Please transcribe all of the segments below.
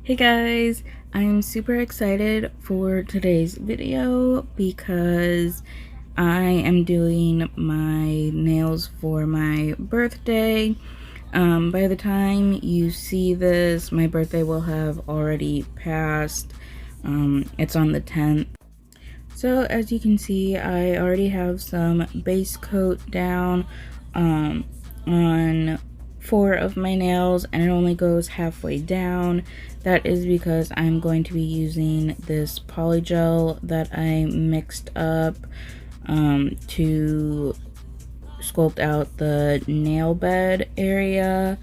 Hey guys, I'm super excited for today's video because I am doing my nails for my birthday. By the time you see this, my birthday will have already passed. It's on the 10th. So as you can see, I already have some base coat down on 4 of my nails, and it only goes halfway down. That is because I'm going to be using this polygel that I mixed up to sculpt out the nail bed area.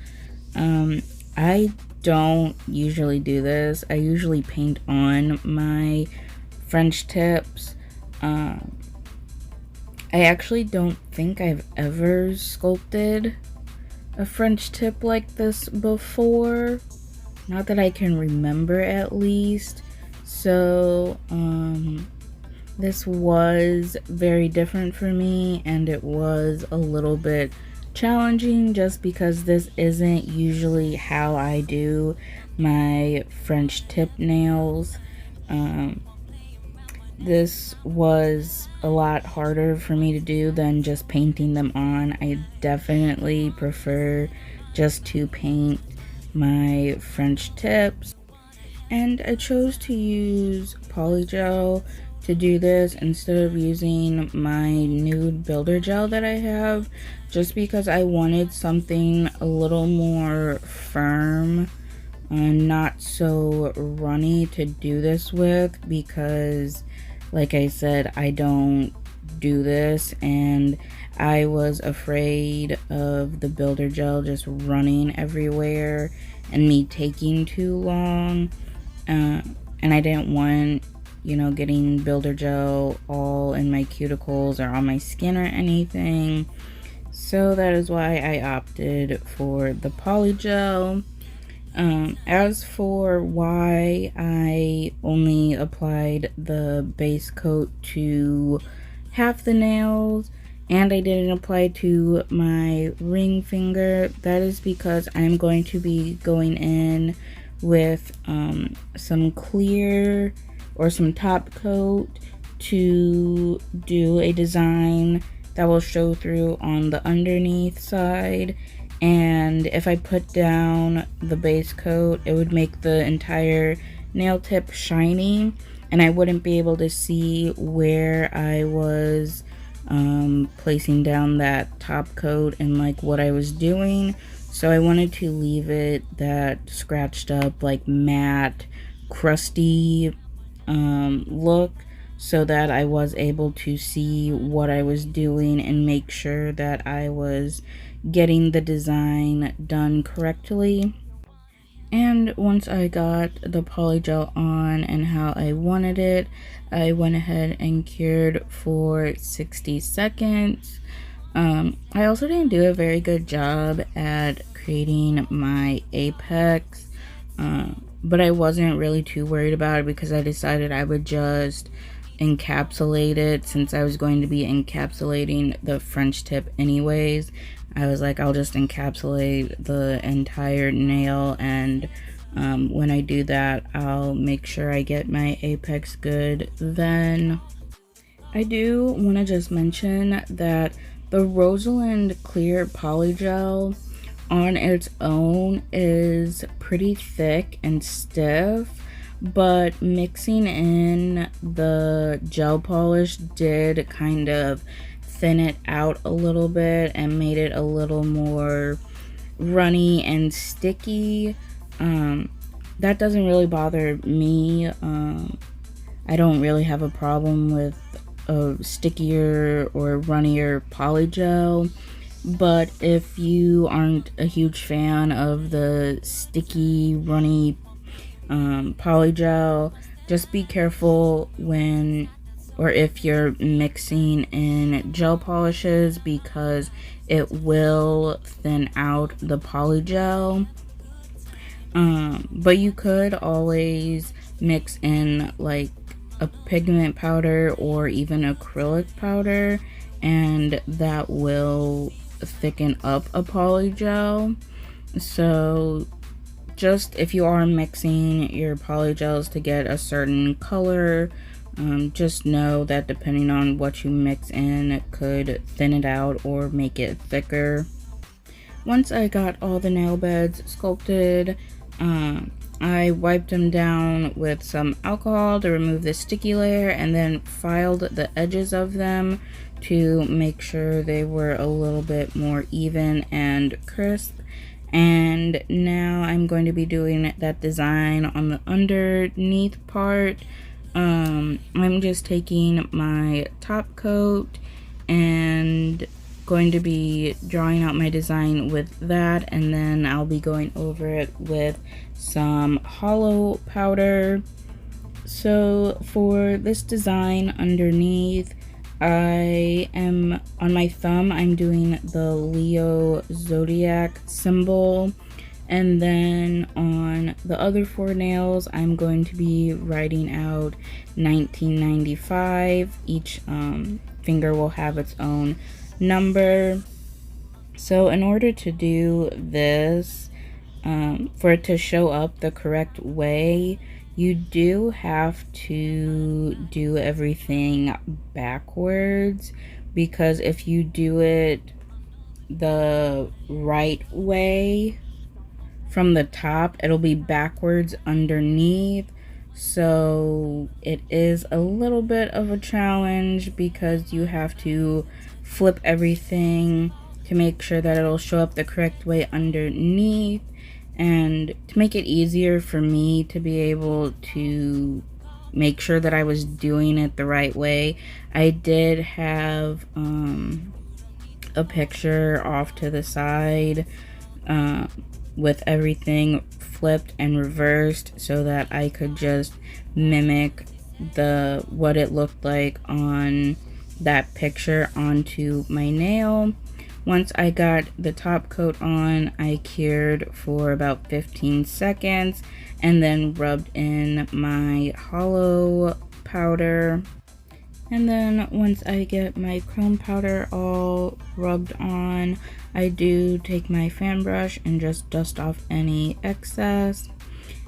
I don't usually do this. I usually paint on my French tips. I actually don't think I've ever sculpted a French tip like this before. Not that I can remember, at least. So, this was very different for me, and it was a little bit challenging just because this isn't usually how I do my French tip nails. This was a lot harder for me to do than just painting them on. I definitely prefer just to paint my French tips, and I chose to use polygel to do this instead of using my nude builder gel that I have, just because I wanted something a little more firm and not so runny to do this with, because like I said, I don't do this, and I was afraid of the builder gel just running everywhere and me taking too long, and I didn't want, getting builder gel all in my cuticles or on my skin or anything. So that is why I opted for the polygel. As for why I only applied the base coat to half the nails and I didn't apply to my ring finger, that is because I'm going to be going in with some clear or some top coat to do a design that will show through on the underneath side. And if I put down the base coat, it would make the entire nail tip shiny, and I wouldn't be able to see where I was placing down that top coat and like what I was doing. So I wanted to leave it that scratched up, like matte, crusty look, so that I was able to see what I was doing and make sure that I was getting the design done correctly. And once I got the polygel on and how I wanted it, I went ahead and cured for 60 seconds. I also didn't do a very good job at creating my apex, but I wasn't really too worried about it because I decided I would just encapsulate it, since I was going to be encapsulating the French tip anyways. I was like, I'll just encapsulate the entire nail, and when I do that, I'll make sure I get my apex good then. I do want to just mention that the Rosalind Clear Polygel on its own is pretty thick and stiff, but mixing in the gel polish did kind of thin it out a little bit and made it a little more runny and sticky. That doesn't really bother me. I don't really have a problem with a stickier or runnier polygel, but if you aren't a huge fan of the sticky, runny polygel, just be careful when or if you're mixing in gel polishes, because it will thin out the polygel. But you could always mix in like a pigment powder or even acrylic powder, and that will thicken up a polygel. So just if you are mixing your polygels to get a certain color, just know that depending on what you mix in, it could thin it out or make it thicker. Once I got all the nail beds sculpted, I wiped them down with some alcohol to remove the sticky layer and then filed the edges of them to make sure they were a little bit more even and crisp. And now I'm going to be doing that design on the underneath part. I'm just taking my top coat and going to be drawing out my design with that, and then I'll be going over it with some hollow powder. So for this design underneath, I am on my thumb, I'm doing the Leo zodiac symbol, and then on the other 4 nails I'm going to be writing out 1995. Each finger will have its own number. So in order to do this, for it to show up the correct way, you do have to do everything backwards, because if you do it the right way from the top, it'll be backwards underneath. So it is a little bit of a challenge because you have to flip everything to make sure that it'll show up the correct way underneath. And to make it easier for me to be able to make sure that I was doing it the right way, I did have a picture off to the side with everything flipped and reversed so that I could just mimic what it looked like on that picture onto my nail. Once I got the top coat on, I cured for about 15 seconds and then rubbed in my hollow powder. And then once I get my chrome powder all rubbed on, I do take my fan brush and just dust off any excess.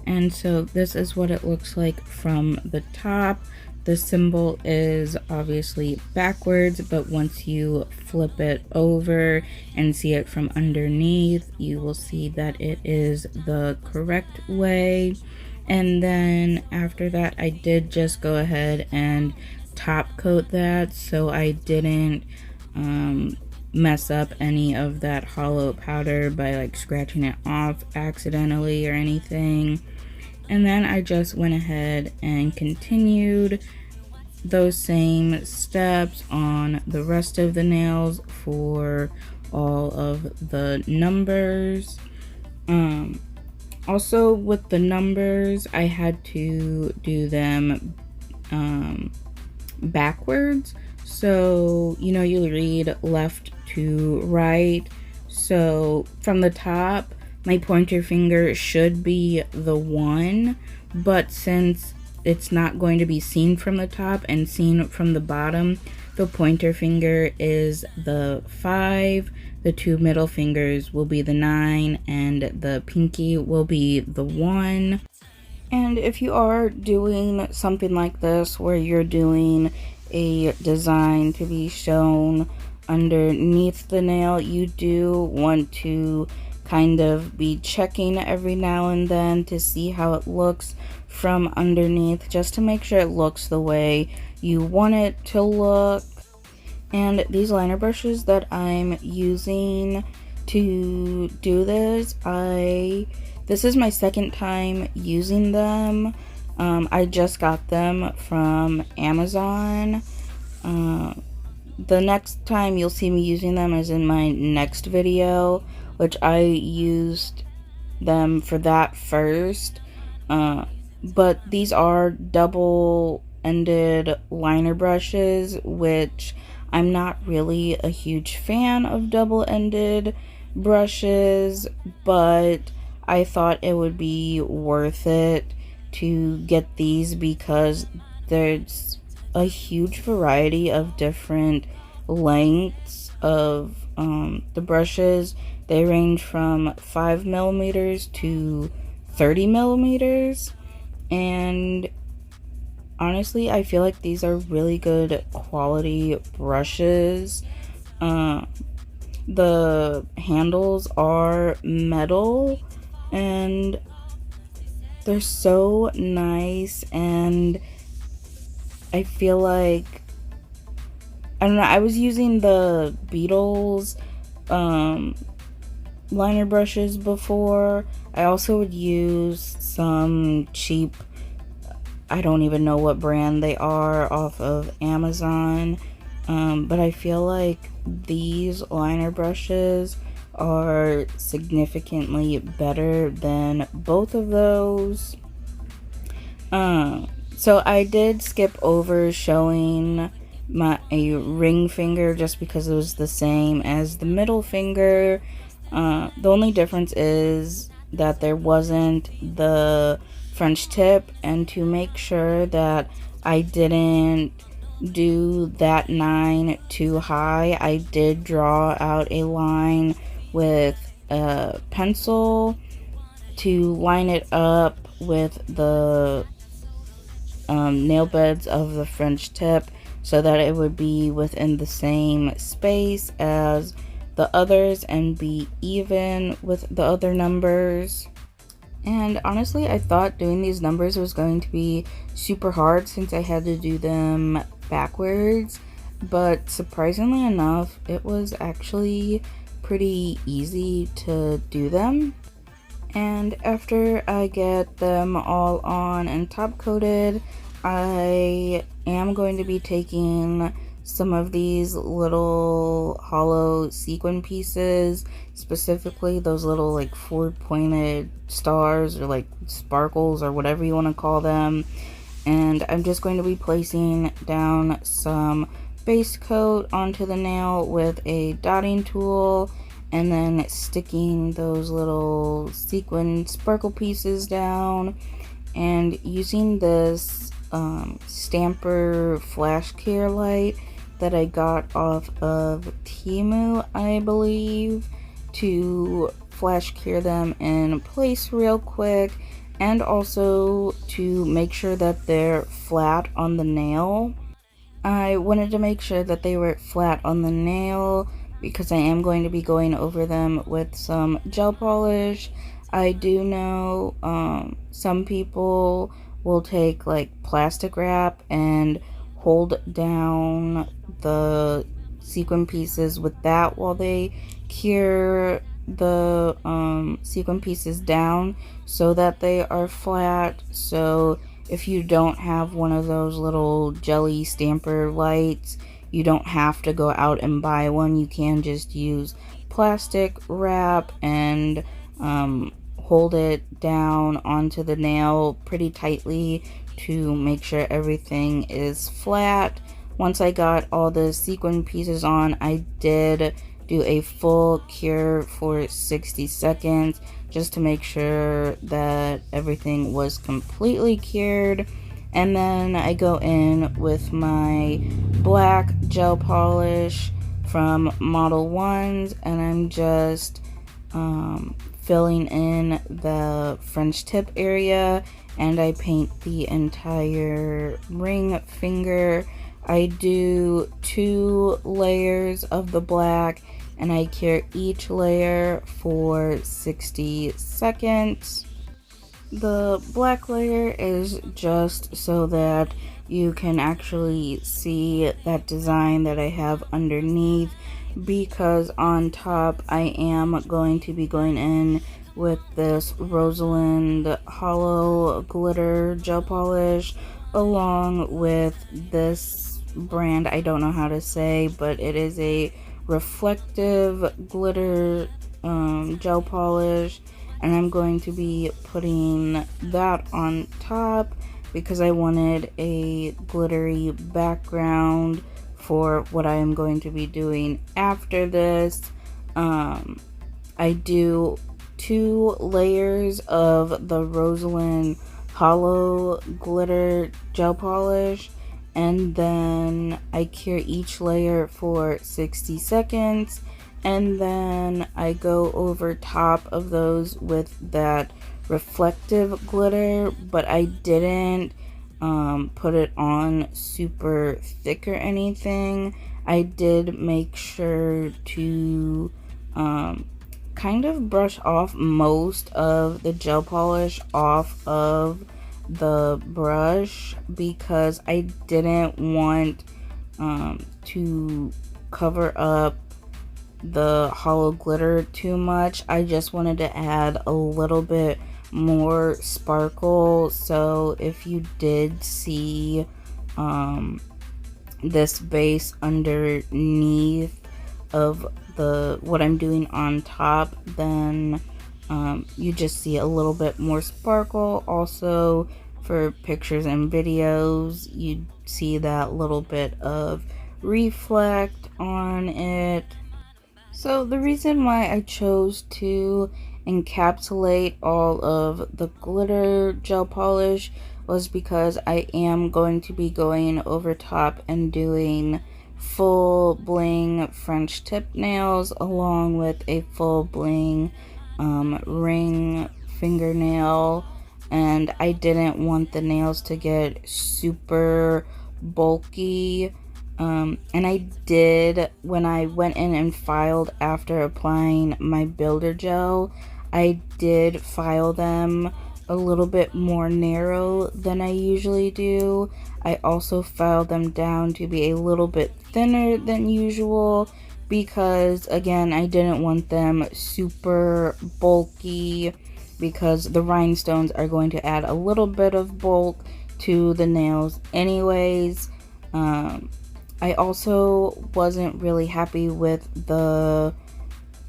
And so this is what it looks like from the top. The symbol is obviously backwards, but once you flip it over and see it from underneath, you will see that it is the correct way. And then after that, I did just go ahead and top coat that so I didn't mess up any of that hollow powder by like scratching it off accidentally or anything. And then I just went ahead and continued those same steps on the rest of the nails for all of the numbers. Also with the numbers, I had to do them backwards. So, you know, you read left to right. So from the top, my pointer finger should be the 1, but since it's not going to be seen from the top and seen from the bottom, the pointer finger is the 5, the 2 middle fingers will be the 9, and the pinky will be the 1. And if you are doing something like this where you're doing a design to be shown underneath the nail, you do want to kind of be checking every now and then to see how it looks from underneath, just to make sure it looks the way you want it to look. And these liner brushes that I'm using to do this, this is my second time using them. I just got them from Amazon. The next time you'll see me using them is in my next video, which I used them for that first. But these are double-ended liner brushes, which I'm not really a huge fan of double-ended brushes, but I thought it would be worth it to get these because there's a huge variety of different lengths of the brushes. They range from 5 millimeters to 30 millimeters. And honestly, I feel like these are really good quality brushes. The handles are metal and they're so nice, and I feel like, I don't know, I was using the Beetles liner brushes before. I also would use some cheap, I don't even know what brand they are, off of Amazon. But I feel like these liner brushes are significantly better than both of those. So I did skip over showing a ring finger just because it was the same as the middle finger. The only difference is that there wasn't the French tip, and to make sure that I didn't do that 9 too high, I did draw out a line with a pencil to line it up with the nail beds of the French tip so that it would be within the same space as the others and be even with the other numbers. And honestly, I thought doing these numbers was going to be super hard since I had to do them backwards, but surprisingly enough, it was actually pretty easy to do them. And after I get them all on and top coated, I am going to be taking some of these little hollow sequin pieces, specifically those little like 4-pointed stars or like sparkles or whatever you want to call them, and I'm just going to be placing down some base coat onto the nail with a dotting tool, and then sticking those little sequin sparkle pieces down, and using this stamper flash clear light that I got off of Temu, I believe, to flash cure them in place real quick, and also to make sure that they're flat on the nail. I wanted to make sure that they were flat on the nail because I am going to be going over them with some gel polish. I do know some people will take like plastic wrap and hold down the sequin pieces with that while they cure the sequin pieces down so that they are flat. So if you don't have one of those little jelly stamper lights, you don't have to go out and buy one. You can just use plastic wrap and hold it down onto the nail pretty tightly to make sure everything is flat. Once I got all the sequin pieces on, I did do a full cure for 60 seconds just to make sure that everything was completely cured. And then I go in with my black gel polish from Model 1s, and I'm just filling in the French tip area, and I paint the entire ring finger. I do 2 layers of the black, and I cure each layer for 60 seconds. The black layer is just so that you can actually see that design that I have underneath, because on top I am going to be going in with this Rosalind Hollow Glitter Gel Polish along with this brand I don't know how to say, but it is a reflective glitter gel polish, and I'm going to be putting that on top because I wanted a glittery background for what I am going to be doing after this. I do 2 layers of the Rosalind Hollow Glitter Gel Polish, and then I cure each layer for 60 seconds, and then I go over top of those with that reflective glitter, but I didn't put it on super thick or anything. I did make sure to kind of brush off most of the gel polish off of the brush because I didn't want to cover up the hollow glitter too much. I just wanted to add a little bit more sparkle. So if you did see this base underneath of the what I'm doing on top, then you just see a little bit more sparkle. Also for pictures and videos, you see that little bit of reflect on it. So the reason why I chose to encapsulate all of the glitter gel polish was because I am going to be going over top and doing full bling French tip nails along with a full bling ring fingernail, and I didn't want the nails to get super bulky. And I did, when I went in and filed after applying my builder gel, I did file them a little bit more narrow than I usually do. I also filed them down to be a little bit thinner than usual because, again, I didn't want them super bulky because the rhinestones are going to add a little bit of bulk to the nails anyways. I also wasn't really happy with the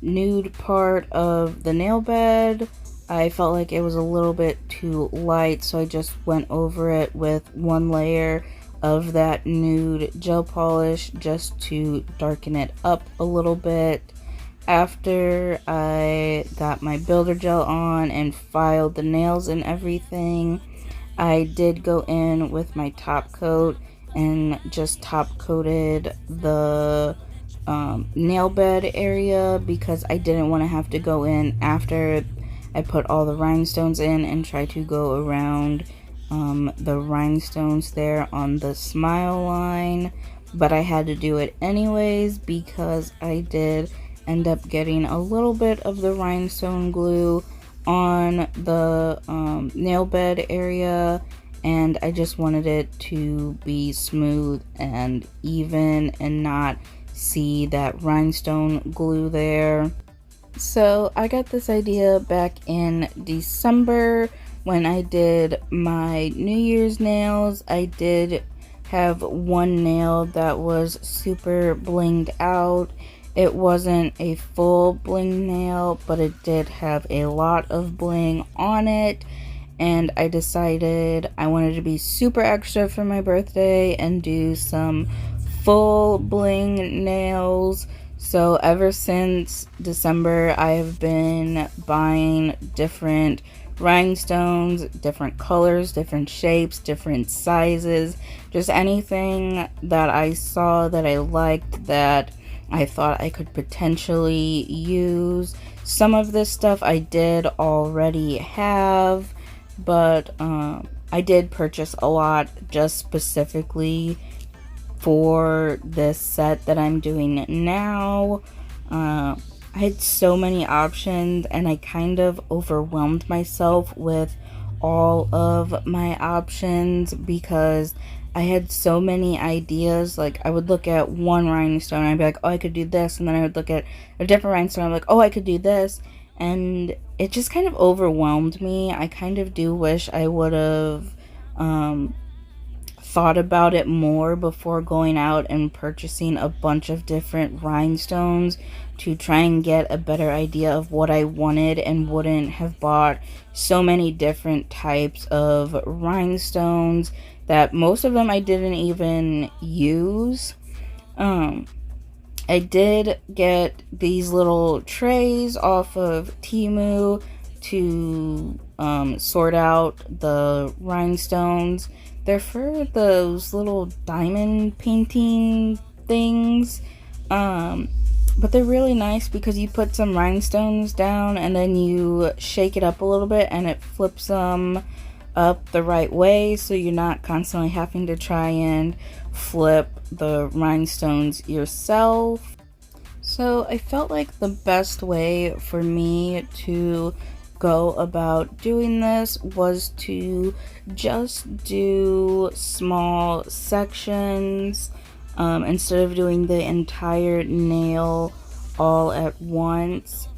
nude part of the nail bed. I felt like it was a little bit too light, so I just went over it with one layer of that nude gel polish just to darken it up a little bit. After I got my builder gel on and filed the nails and everything, I did go in with my top coat and just top coated the nail bed area because I didn't want to have to go in after I put all the rhinestones in and try to go around the rhinestones there on the smile line, but I had to do it anyways because I did end up getting a little bit of the rhinestone glue on the nail bed area, and I just wanted it to be smooth and even and not see that rhinestone glue there. So I got this idea back in December when I did my New Year's nails. I did have one nail that was super blinged out. It wasn't a full bling nail, but it did have a lot of bling on it. And I decided I wanted to be super extra for my birthday and do some full bling nails. So ever since December, I have been buying different rhinestones, different colors, different shapes, different sizes, just anything that I saw that I liked that I thought I could potentially use. Some of this stuff I did already have, but I did purchase a lot just specifically for this set that I'm doing now. I had so many options and I kind of overwhelmed myself with all of my options because I had so many ideas. Like I would look at one rhinestone and I'd be like, oh, I could do this, and then I would look at a different rhinestone and I'm like, oh, I could do this, and it just kind of overwhelmed me. I kind of do wish I would have thought about it more before going out and purchasing a bunch of different rhinestones to try and get a better idea of what I wanted, and wouldn't have bought so many different types of rhinestones that most of them I didn't even use. I did get these little trays off of Temu to sort out the rhinestones. They're for those little diamond painting things. But they're really nice because you put some rhinestones down and then you shake it up a little bit and it flips them up the right way, so you're not constantly having to try and flip the rhinestones yourself. So I felt like the best way for me to go about doing this was to just do small sections, instead of doing the entire nail all at once.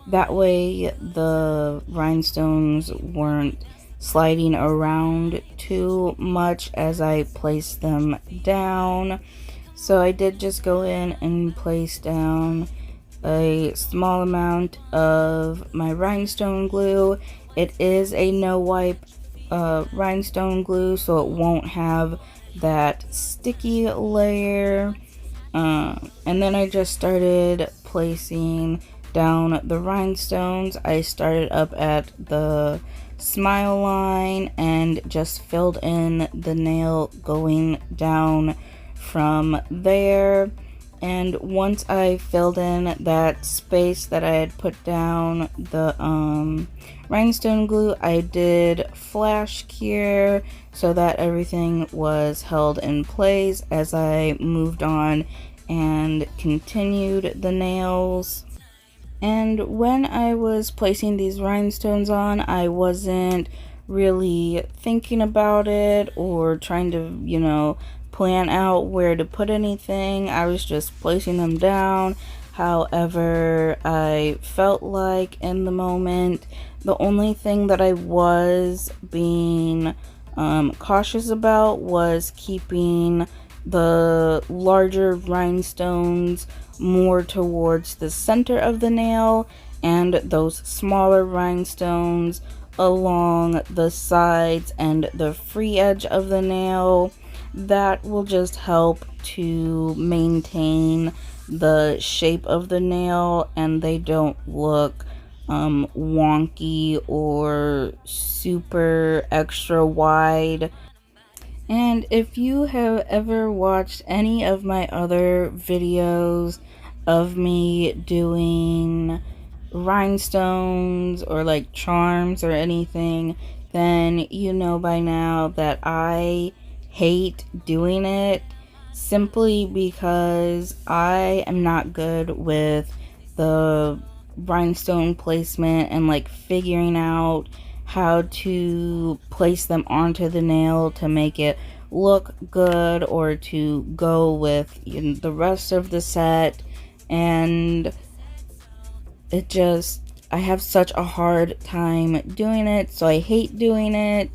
That way the rhinestones weren't sliding around too much as I placed them down. So I did just go in and place down a small amount of my rhinestone glue. It is a no wipe rhinestone glue, so it won't have that sticky layer. And then I just started placing down the rhinestones. I started up at the smile line and just filled in the nail going down from there. And once I filled in that space that I had put down the rhinestone glue, I did flash cure so that everything was held in place as I moved on and continued the nails. And when I was placing these rhinestones on, I wasn't really thinking about it or trying to, plan out where to put anything. I was just placing them down however I felt like in the moment. The only thing that I was being cautious about was keeping the larger rhinestones more towards the center of the nail and those smaller rhinestones along the sides and the free edge of the nail. That will just help to maintain the shape of the nail and they don't look wonky or super extra wide. And if you have ever watched any of my other videos of me doing rhinestones or like charms or anything, then you know by now that I hate doing it simply because I am not good with the rhinestone placement and like figuring out how to place them onto the nail to make it look good or to go with the rest of the set. And I have such a hard time doing it, so I hate doing it.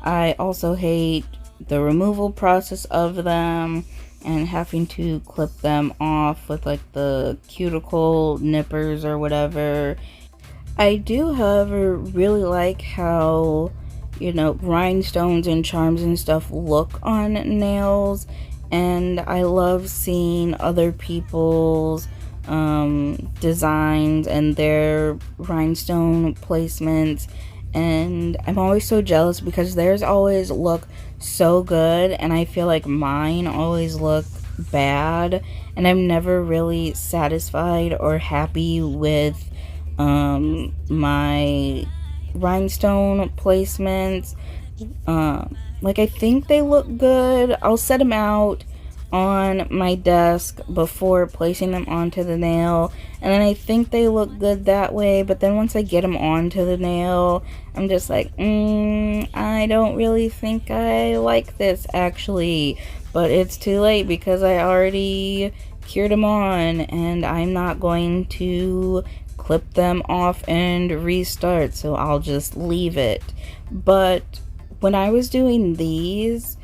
I also hate the removal process of them and having to clip them off with like the cuticle nippers or whatever. I do, however, really like how, rhinestones and charms and stuff look on nails, and I love seeing other people's designs and their rhinestone placements, and I'm always so jealous because theirs always look so good and I feel like mine always look bad, and I'm never really satisfied or happy with my rhinestone placements. Like I think they look good. I'll set them out on my desk before placing them onto the nail, and then I think they look good that way, but then once I get them onto the nail, I'm just like, I don't really think I like this actually, but it's too late because I already cured them on and I'm not going to clip them off and restart, so I'll just leave it. But when I was doing these,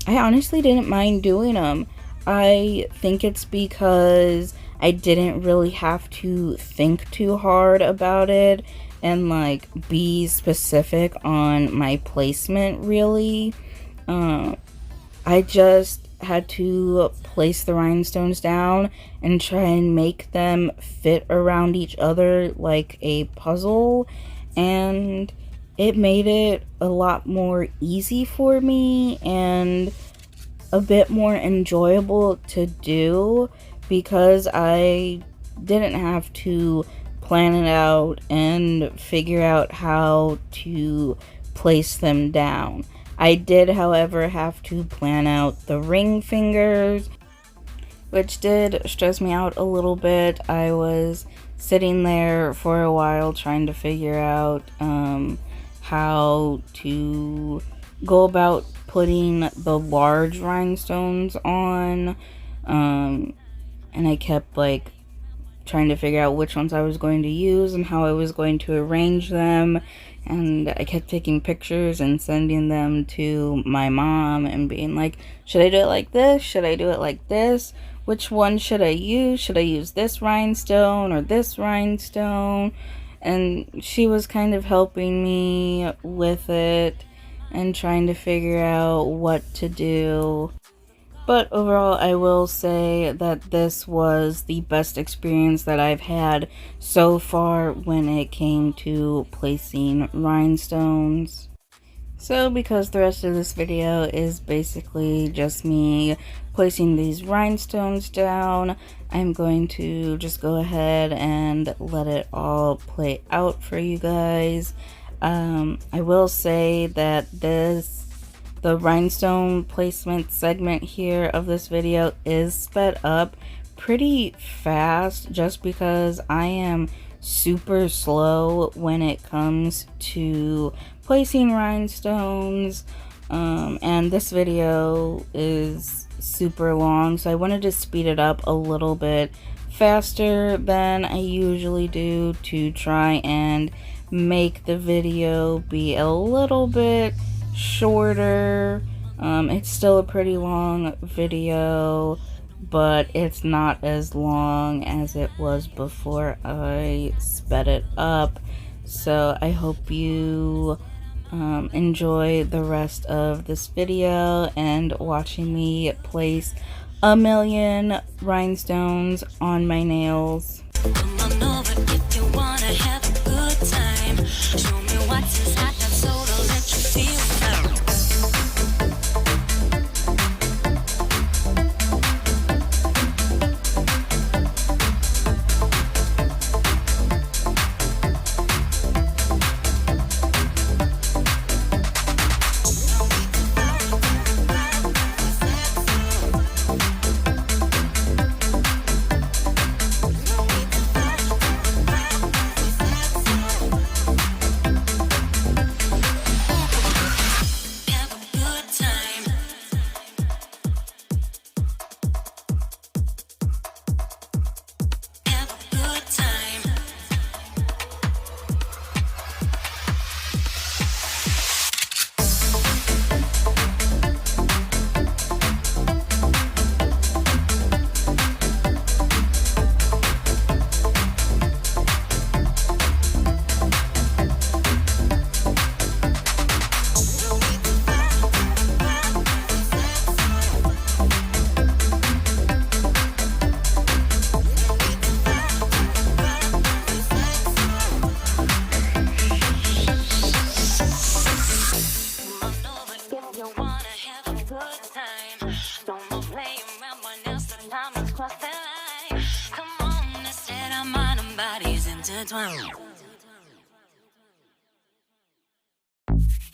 I honestly didn't mind doing them. I think it's because I didn't really have to think too hard about it and like be specific on my placement really. I just had to place the rhinestones down and try and make them fit around each other like a puzzle, and it made it a lot more easy for me and a bit more enjoyable to do because I didn't have to plan it out and figure out how to place them down. I did, however, have to plan out the ring fingers, which did stress me out a little bit. I was sitting there for a while trying to figure out how to go about putting the large rhinestones on, and I kept like trying to figure out which ones I was going to use and how I was going to arrange them. And I kept taking pictures and sending them to my mom and being like, should I do it like this? Should I do it like this? Which one should I use? Should I use this rhinestone or this rhinestone? And she was kind of helping me with it and trying to figure out what to do. But overall, I will say that this was the best experience that I've had so far when it came to placing rhinestones. So because the rest of this video is basically just me placing these rhinestones down, I'm going to just go ahead and let it all play out for you guys. I will say that the rhinestone placement segment here of this video is sped up pretty fast just because I am super slow when it comes to placing rhinestones, and this video is super long, so I wanted to speed it up a little bit faster than I usually do to try and make the video be a little bit shorter. It's still a pretty long video, but it's not as long as it was before I sped it up. So I hope you enjoy the rest of this video and watching me place 1,000,000 rhinestones on my nails. Come on over if you wanna have a good time. Show me what's inside that soda, let you feel proud.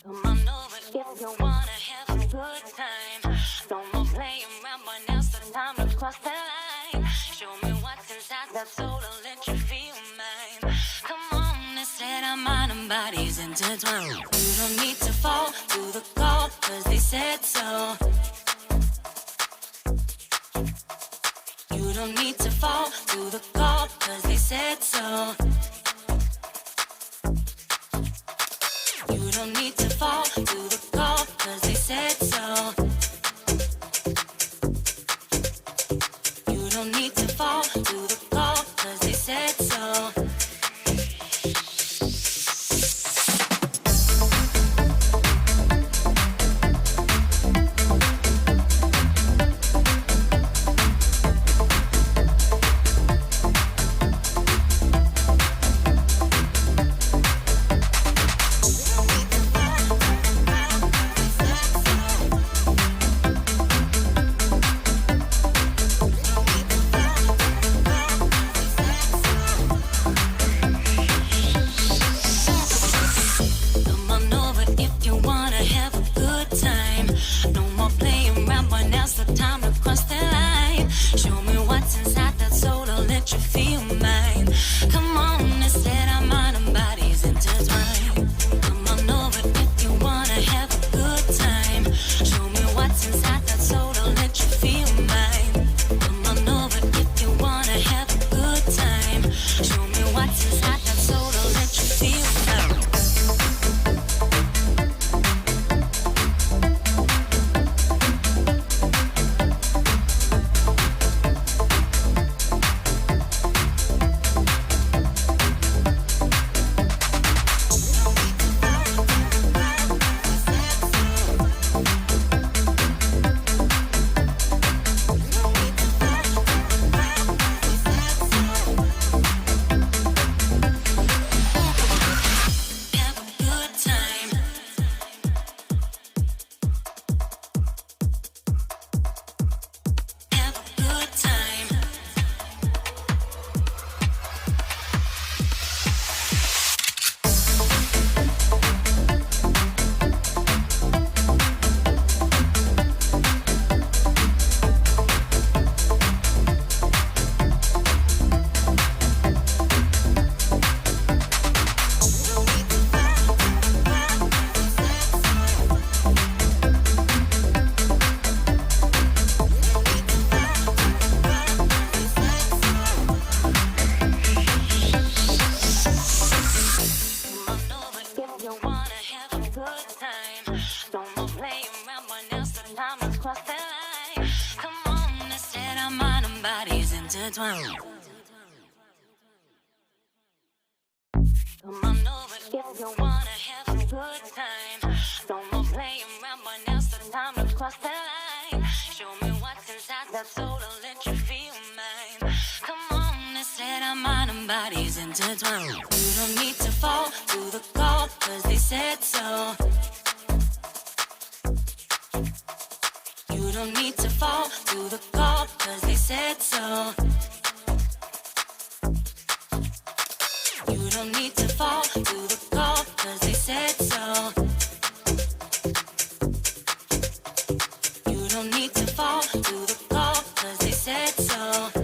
Come on over if you wanna have a good time. No more playing around, but now's the time to cross the line. Show me what's inside that soul, I'll let you feel mine. Come on, they said our mind and bodies intertwined. You don't need to fall to the call, cause they said so. You don't need to fall to the call, cause they said so. You don't need to fall to the call, cause they said so. You don't need to fall to the call, cause they said so. cross the line. Show me what's inside that soul, I'll let you feel mine. Come on, instead our mind and bodies intertwine. Come on over if you wanna have a good time. Show me what's inside that soul, I'll let you feel mine. Come on over if you wanna have a good time. Show me what's inside that soul, I'll let you feel mine. Come on over if you wanna have a good time. No more playing around, but now's the time to cross the line. Show me what's inside that soul, I'll let you feel mine. Come on, instead our mind and bodies intertwine. You don't need to fall to the call, cause they said so. You don't need to fall to the call, cause they said so. You don't need to fall to the call, cause they said so. You don't need to fall to the call, cause they said so.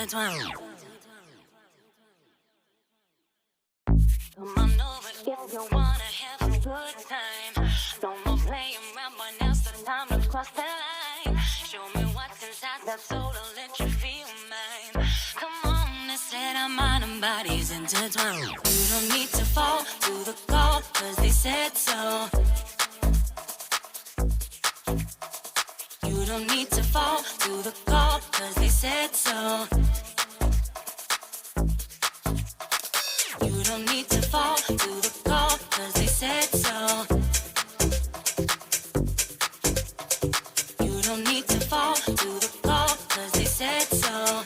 intertwined. Come on over if you wanna have a good time. No more playing around, but now's the time to cross the line. Show me what's inside that soul, I'll let you feel mine. Come on, they said our mind and bodies intertwined. You don't need to fall to the call, cause they said so. You don't need to fall to the call, cause they said so. You don't need to fall to the call, cause they said so. You don't need to fall to the call, cause they said so.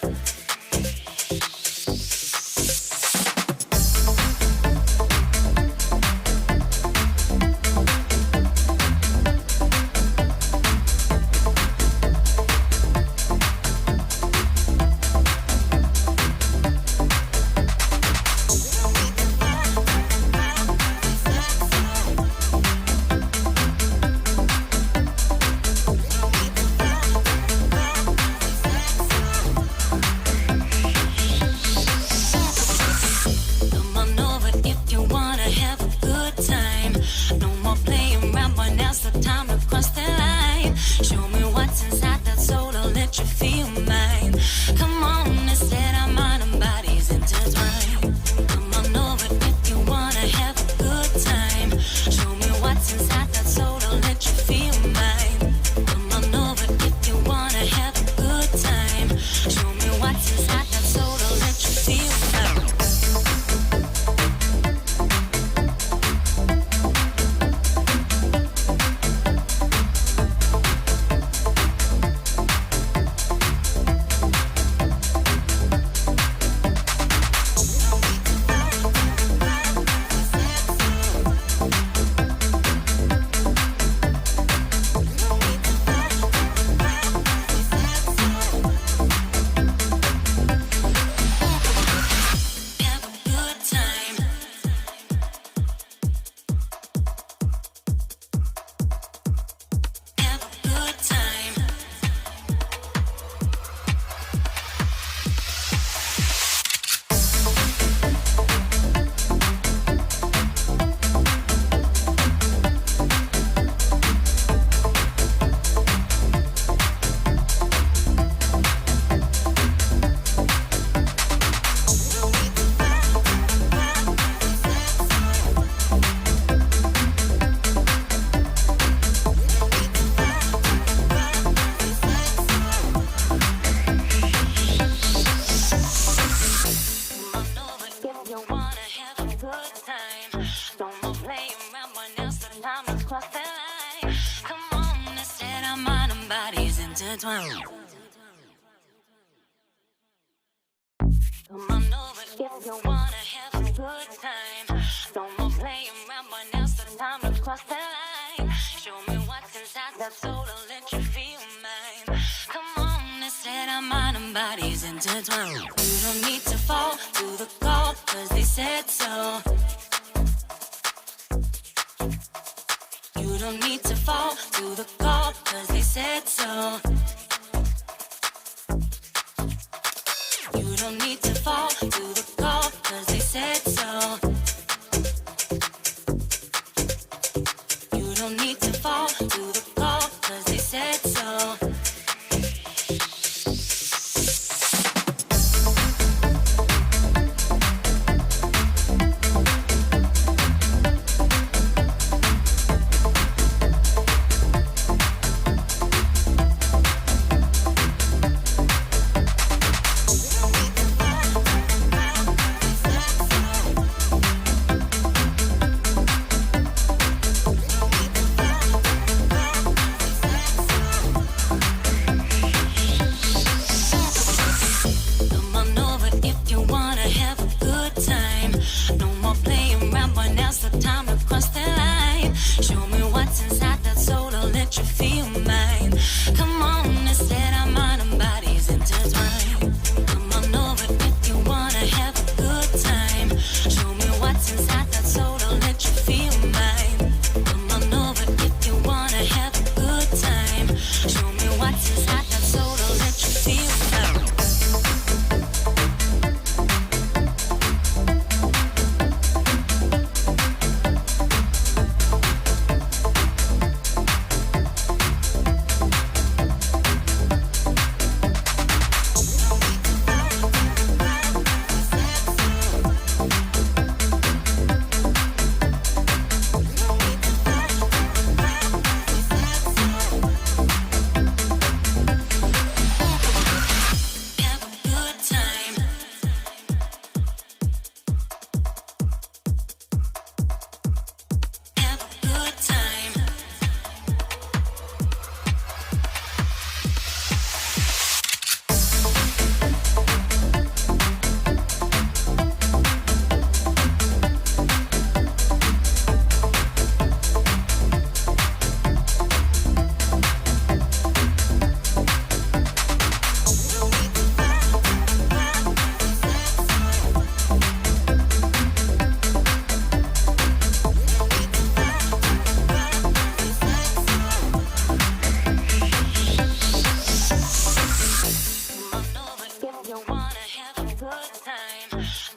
Intertwined. Come on over if you wanna have a good time. No more playing around, but now's the time to cross the line. Show me what's inside that soul, I'll let you feel mine. Come on, they said our mind and bodies intertwined. You don't need to fall to the call, cause they said so. You don't need to fall to the call, cause they said so. You don't need to fall to the call, cause they said so. You don't need to fall to the call, cause they said so.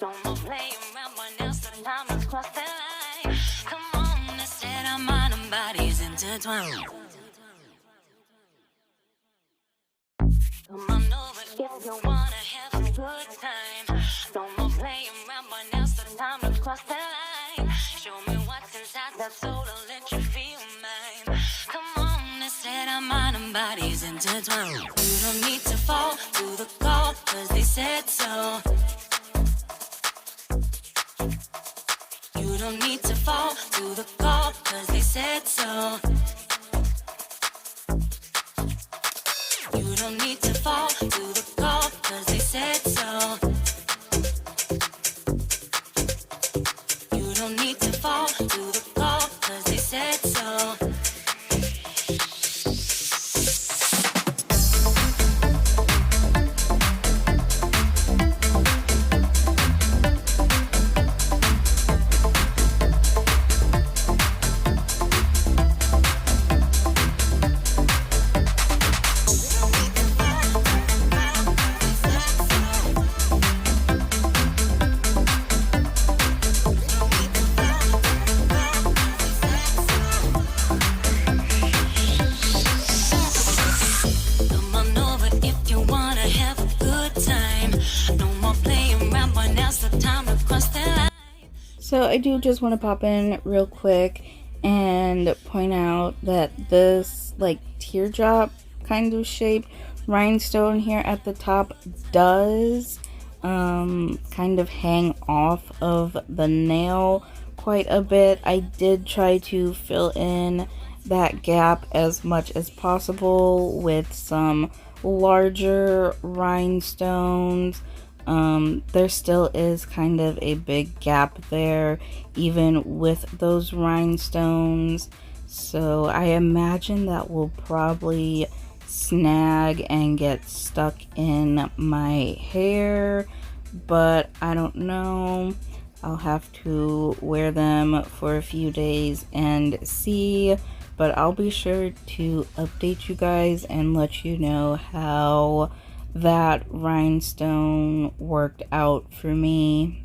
No more playing around, but now's the time to cross the line. Come on, let's set our mind and bodies intertwined. Come on over if you wanna have a good time. No more playing around, but now's the time to cross the line. Show me what's inside that soul, I'll let you feel mine. Come on, let's set our mind and bodies intertwined. You don't need to fall to the call, cause they said so. You don't need to fall to the call, cause they said so. You don't need to fall to the call, cause they said so. You don't need to fall to the call, cause they said so. So I do just want to pop in real quick and point out that this like teardrop kind of shape rhinestone here at the top does kind of hang off of the nail quite a bit. I did try to fill in that gap as much as possible with some larger rhinestones. There still is kind of a big gap there even with those rhinestones, so I imagine that will probably snag and get stuck in my hair, but I don't know. I'll have to wear them for a few days and see, but I'll be sure to update you guys and let you know how that rhinestone worked out for me.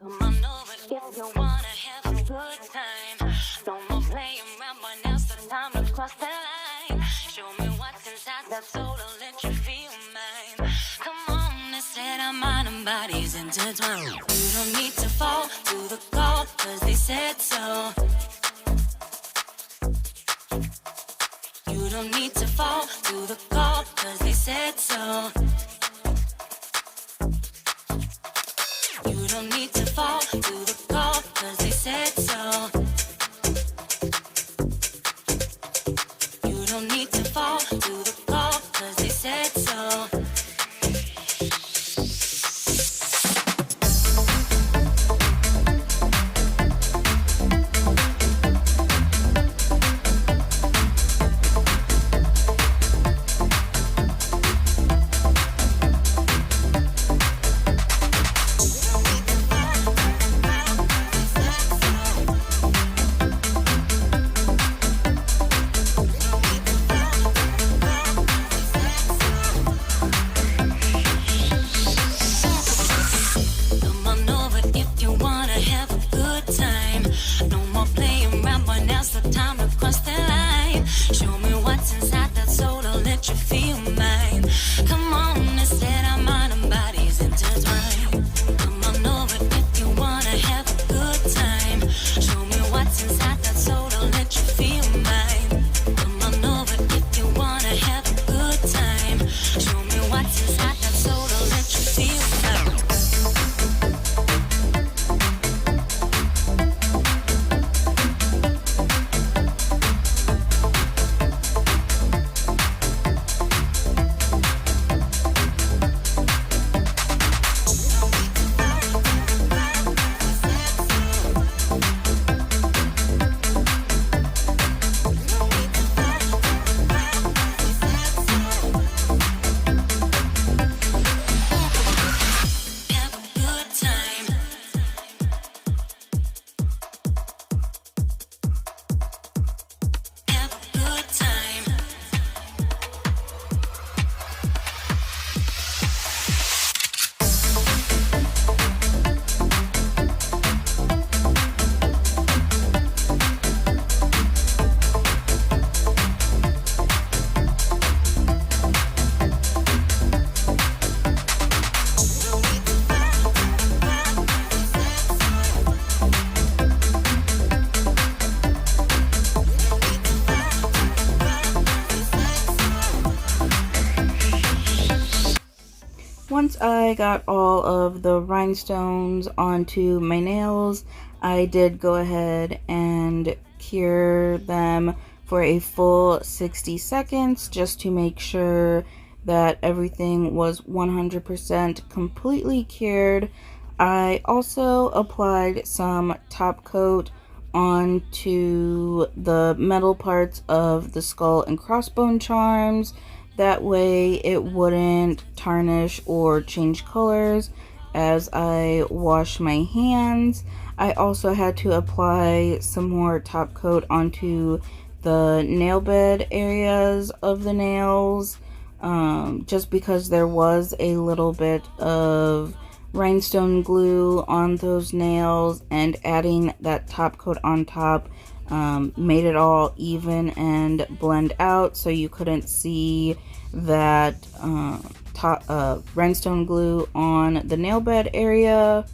Come on over if you wanna have a good time. No more playing around, but now's the time to cross the line. Show me what's inside that soul, I'll let you feel mine. Come on, let's set our mind and bodies intertwined. You don't need to fall to the call, cause they said so. You don't need to fall to the call, cause they said so. You don't need to fall to the call, cause they said so. You don't need to fall to the call, cause they said so. Show me what's inside that soul, I'll let you feel mine. Come on over if you Once I got all of the rhinestones onto my nails, I did go ahead and cure them for a full 60 seconds just to make sure that everything was 100% completely cured. I also applied some top coat onto the metal parts of the skull and crossbone charms. That way it wouldn't tarnish or change colors as I wash my hands. I also had to apply some more top coat onto the nail bed areas of the nails, just because there was a little bit of rhinestone glue on those nails, and adding that top coat on top made it all even and blend out, so you couldn't see that rhinestone glue on the nail bed area.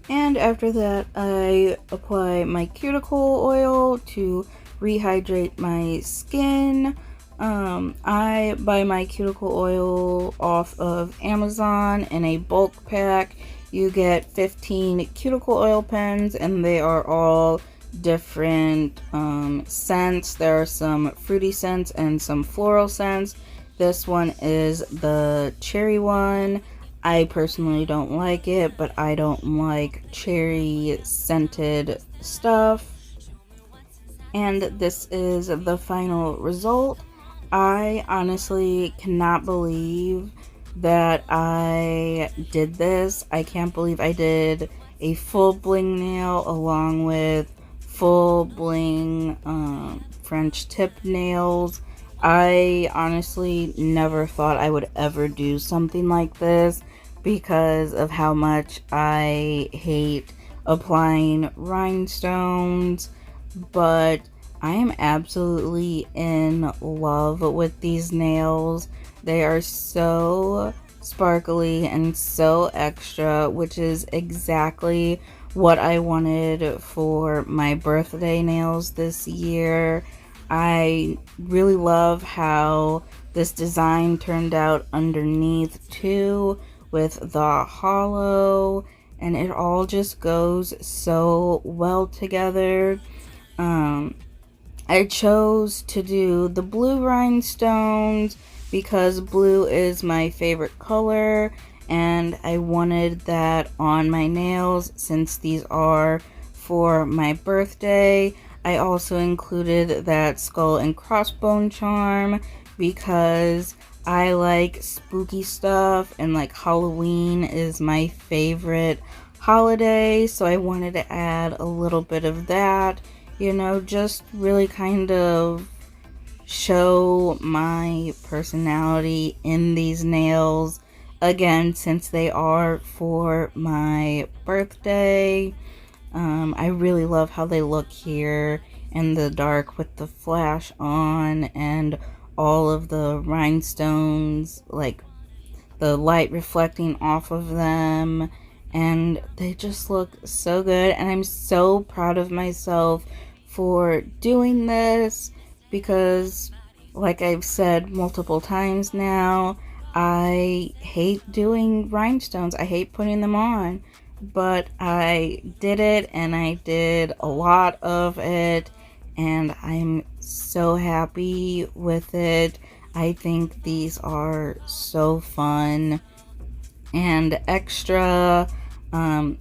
And after that, I apply my cuticle oil to rehydrate my skin. I buy my cuticle oil off of Amazon in a bulk pack. You get 15 cuticle oil pens, and they are all different scents. There are some fruity scents and some floral scents. This one is the cherry one. I personally don't like it, but I don't like cherry scented stuff. And this is the final result. I honestly cannot believe that I did this. I can't believe I did a full bling nail along with full bling French tip nails. I honestly never thought I would ever do something like this because of how much I hate applying rhinestones, but I am absolutely in love with these nails. They are so sparkly and so extra, which is exactly what I wanted for my birthday nails this year. I really love how this design turned out underneath too, with the hollow, and it all just goes so well together. I chose to do the blue rhinestones because blue is my favorite color, and I wanted that on my nails since these are for my birthday. I also included that skull and crossbone charm because I like spooky stuff, and like Halloween is my favorite holiday, so I wanted to add a little bit of that, you know, just really kind of show my personality in these nails. Again, since they are for my birthday, I really love how they look here in the dark with the flash on and all of the rhinestones, like the light reflecting off of them, and they just look so good. And I'm so proud of myself for doing this because, like I've said multiple times now, I hate doing rhinestones. I hate putting them on, but I did it, and I did a lot of it, and I'm so happy with it. I think these are so fun and extra.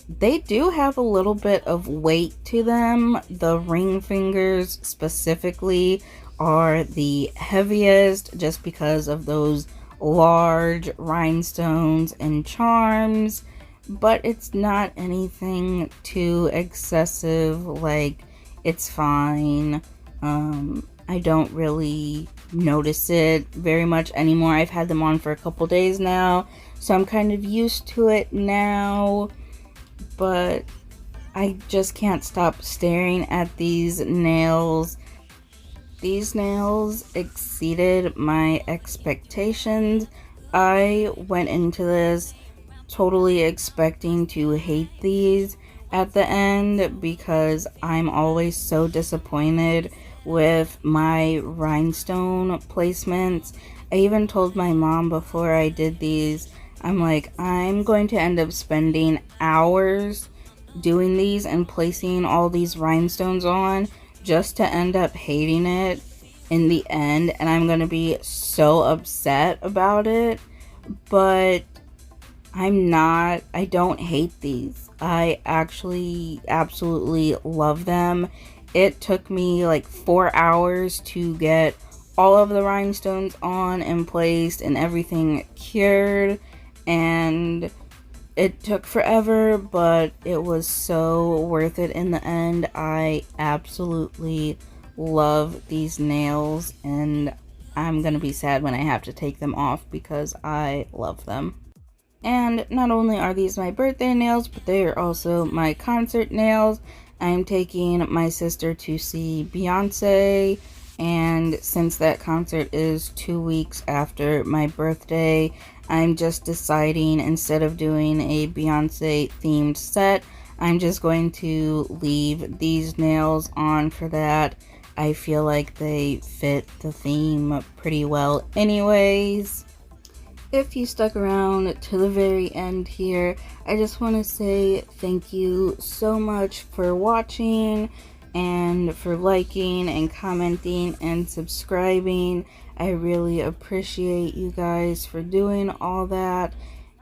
They do have a little bit of weight to them. The ring fingers specifically are the heaviest just because of those large rhinestones and charms, but it's not anything too excessive. Like, it's fine. I don't really notice it very much anymore. I've had them on for a couple days now, so I'm kind of used to it now, but I just can't stop staring at these nails. These nails exceeded my expectations. I went into this totally expecting to hate these at the end because I'm always so disappointed with my rhinestone placements. I even told my mom before I did these, I'm like, I'm going to end up spending hours doing these and placing all these rhinestones on just to end up hating it in the end, and I'm going to be so upset about it. But I don't hate these. I actually absolutely love them. It took me like 4 hours to get all of the rhinestones on and placed and everything cured, and it took forever, but it was so worth it in the end. I absolutely love these nails, and I'm gonna be sad when I have to take them off because I love them. And not only are these my birthday nails, but they are also my concert nails. I'm taking my sister to see Beyonce, and since that concert is 2 weeks after my birthday, I'm just deciding, instead of doing a Beyonce themed set, I'm just going to leave these nails on for that. I feel like they fit the theme pretty well anyways. If you stuck around to the very end here, I just want to say thank you so much for watching and for liking and commenting and subscribing. I really appreciate you guys for doing all that,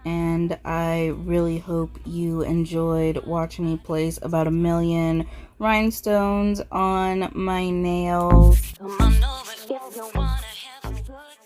and I really hope you enjoyed watching me place about 1,000,000 rhinestones on my nails. Come on over if you wanna have a good